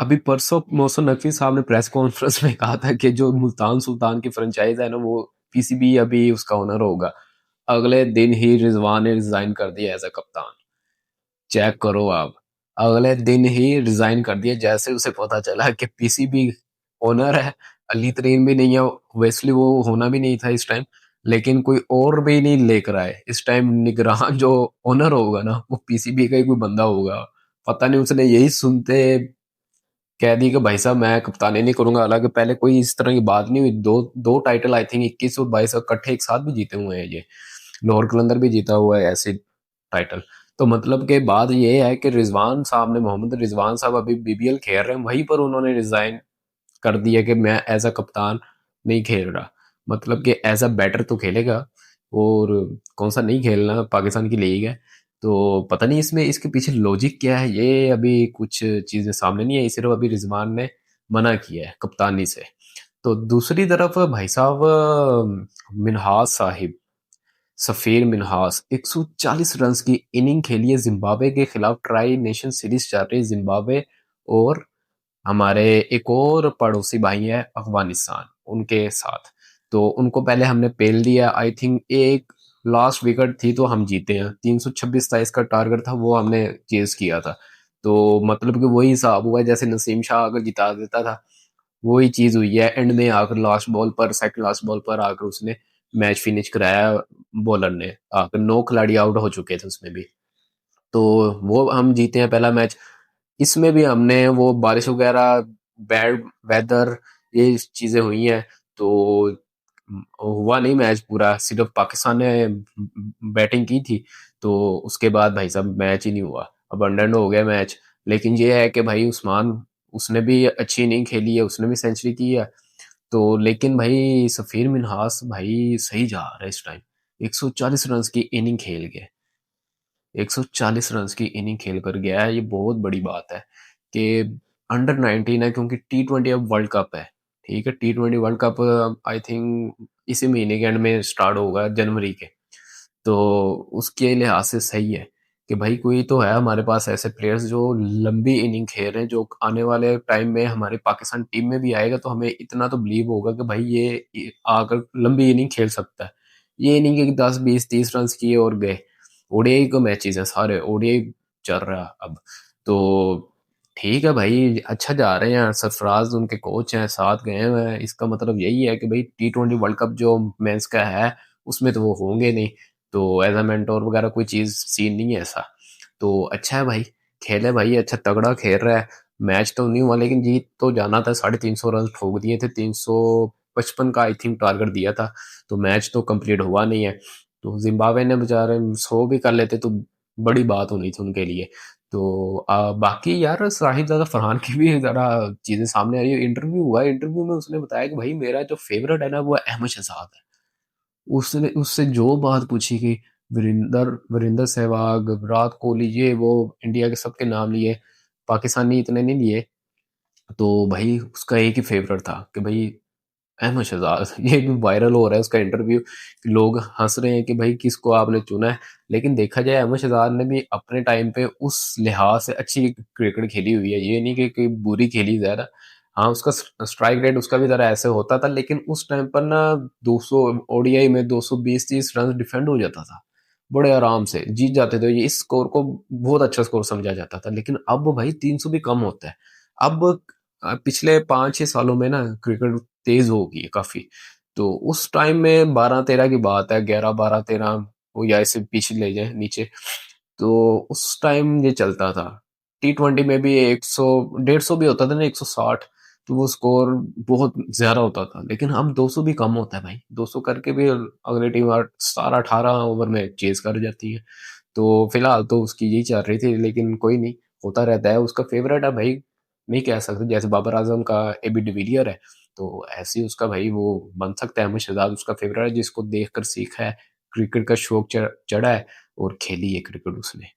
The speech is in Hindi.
अभी परसों मोहसिन नकवी साहब ने प्रेस कॉन्फ्रेंस में कहा था कि जो मुल्तान सुल्तान की फ्रेंचाइज है ना, वो पीसीबी अभी उसका ओनर होगा। अगले दिन ही रिजवान ने रिजाइन कर दिया एज अ कप्तान। चेक करो आप। अगले दिन ही रिजाइन कर दिया जैसे उसे पता चला कि पीसीबी ओनर है। अली तरीन भी नहीं है, वेस्ली वो होना भी नहीं था इस टाइम। लेकिन कोई और भी नहीं लेकर आए इस टाइम। निगरान जो ओनर होगा ना, वो पीसीबी का ही कोई बंदा होगा। पता नहीं उसने यही सुनते कह दी कि भाई साहब मैं कप्तानी नहीं करूंगा। हालांकि पहले कोई इस तरह की बात नहीं हुई। दो दो टाइटल आई थिंक 21 और 22 इकट्ठे एक साथ भी जीते हुए हैं ये। लाहौर कलंदर भी जीता हुआ है ऐसे टाइटल। तो मतलब के बात ये है कि रिजवान साहब ने, मोहम्मद रिजवान साहब अभी बीबीएल खेल रहे हैं, वहीं पर उन्होंने रिजाइन कर दिया कि मैं एज अ कप्तान नहीं खेल रहा। मतलब कि एज अ बैटर तो खेलेगा, और कौन सा नहीं खेलना, पाकिस्तान की लीग है। तो पता नहीं इसमें इसके पीछे लॉजिक क्या है, ये अभी कुछ चीजें सामने नहीं आई। सिर्फ अभी रिजवान ने मना किया है कप्तानी से। तो दूसरी तरफ भाई साहब, मिनहास साहिब, सफीर मिनहास 140 रन की इनिंग खेली है जिम्बाब्वे के खिलाफ। ट्राई नेशन सीरीज चल रही है जिम्बाब्वे और हमारे एक और पड़ोसी भाई है अफगानिस्तान, उनके साथ। तो उनको पहले हमने पेल दिया आई थिंक। एक लास्ट विकेट थी तो हम जीते हैं। 326 था इसका टारगेट था, वो हमने चेज किया था। तो मतलब कि वही हिसाब हुआ जैसे नसीम शाह अगर जिता देता था, वही चीज हुई है। एंड में आकर लास्ट बॉल पर, सेकंड लास्ट बॉल पर आकर उसने मैच फिनिश कराया। बॉलर ने आकर 9 खिलाड़ी आउट हो चुके थे उसमें भी। तो वो हम जीते हैं पहला मैच। इसमें भी हमने वो बारिश वगैरह, बैड वेदर, ये चीजें हुई हैं। तो हुआ नहीं मैच पूरा, सिर्फ पाकिस्तान ने बैटिंग की थी। तो उसके बाद भाई साहब मैच ही नहीं हुआ, अबंडन हो गया मैच। लेकिन ये है कि भाई उस्मान, उसने भी अच्छी इनिंग खेली है, उसने भी सेंचुरी की है। तो लेकिन भाई सफीर मिनहास भाई सही जा रहा है इस टाइम। 140 रन की इनिंग खेल गए। 140 रन की इनिंग खेल कर गया है, ये बहुत बड़ी बात है कि अंडर 19 है, क्योंकि T20 अब वर्ल्ड कप है। ठीक है, T20 world cup I think इसी महीने के एंड में स्टार्ट होगा, जनवरी के। तो उसके लिहाज से सही है कि भाई कोई तो है हमारे पास ऐसे प्लेयर्स जो लंबी इनिंग खेल रहे हैं, जो आने वाले टाइम में हमारे पाकिस्तान टीम में भी आएगा तो हमें इतना तो बिलीव होगा कि भाई ये आकर लंबी इनिंग खेल सकता है। ये इनिंग एक 10 20 30 रन किए और गए। ओडीआई को मैचेस है सारे, ओडीआई चल रहा है अब। तो ठीक है भाई, अच्छा जा रहे हैं। सरफराज उनके कोच हैं, साथ गए हुए हैं। इसका मतलब यही है कि भाई T20 वर्ल्ड कप जो मेंस का है, उसमें तो वो होंगे नहीं। तो एज अ मेंटोर वगैरह कोई चीज सीन नहीं है ऐसा। तो अच्छा है भाई, खेले भाई, अच्छा तगड़ा खेल रहा है। मैच तो नहीं हुआ लेकिन जीत तो जाना था। 350 रन ठोक दिए थे, 355 का आई थिंक टारगेट दिया था। तो मैच तो कंप्लीट हुआ नहीं है। तो जिम्बाब्वे ने बेचारे 100 भी कर लेते तो बड़ी बात होनी थी उनके लिए। तो बाकी यार साहिब ज़्यादा फरहान की भी ज़रा चीज़ें सामने आ रही है। इंटरव्यू हुआ, इंटरव्यू में उसने बताया कि भाई मेरा जो फेवरेट है ना, वो अहमद शहजाद है। उसने उससे जो बात पूछी कि वीरेंद्र वीरेंद्र सहवाग, विराट कोहली, ये वो इंडिया के सबके नाम लिए, पाकिस्तानी इतने नहीं लिए। तो भाई उसका एक ही फेवरेट था कि भाई अहमद शहजाद। ये भी वायरल हो रहा है उसका इंटरव्यू। लोग हंस रहे हैं कि भाई किसको आपने चुना है। लेकिन देखा जाए अहमद शहजाद ने भी अपने टाइम पे उस लिहाज से अच्छी क्रिकेट खेली हुई है। ये नहीं कि कोई बुरी खेली ज्यादा। हाँ, उसका स्ट्राइक रेट उसका भी जरा ऐसे होता था, लेकिन उस टाइम पर ना 200 ओडीआई में 220 30 रन डिफेंड हो जाता था। बड़े आराम से जीत जाते थे। ये इस स्कोर को बहुत अच्छा स्कोर समझा जाता था। लेकिन अब भाई 300 भी कम होता है। अब पिछले 5 6 सालों में ना क्रिकेट तेज हो गई है काफी। तो उस टाइम में 12 13 की बात है, 11 12 13, वो या इसे पीछे ले जाए नीचे। तो उस टाइम ये चलता था। T20 में भी 100 150 भी होता था ना, 160। तो वो स्कोर बहुत ज्यादा होता था। लेकिन अब 200 भी कम होता है भाई। 200 करके भी अगली टीम 17 18 ओवर में चेज कर जाती है। तो फिलहाल तो उसकी यही चल रही थी, लेकिन कोई नहीं, होता रहता है। उसका फेवरेट है भाई, नहीं कह सकते। जैसे बाबर आजम का एबी डिविलियर है, तो ऐसे ही उसका भाई वो बन सकता है। अहमद शहजाद उसका फेवरेट है, जिसको देखकर सीखा है, क्रिकेट का शौक चढ़ा है और खेली है क्रिकेट उसने।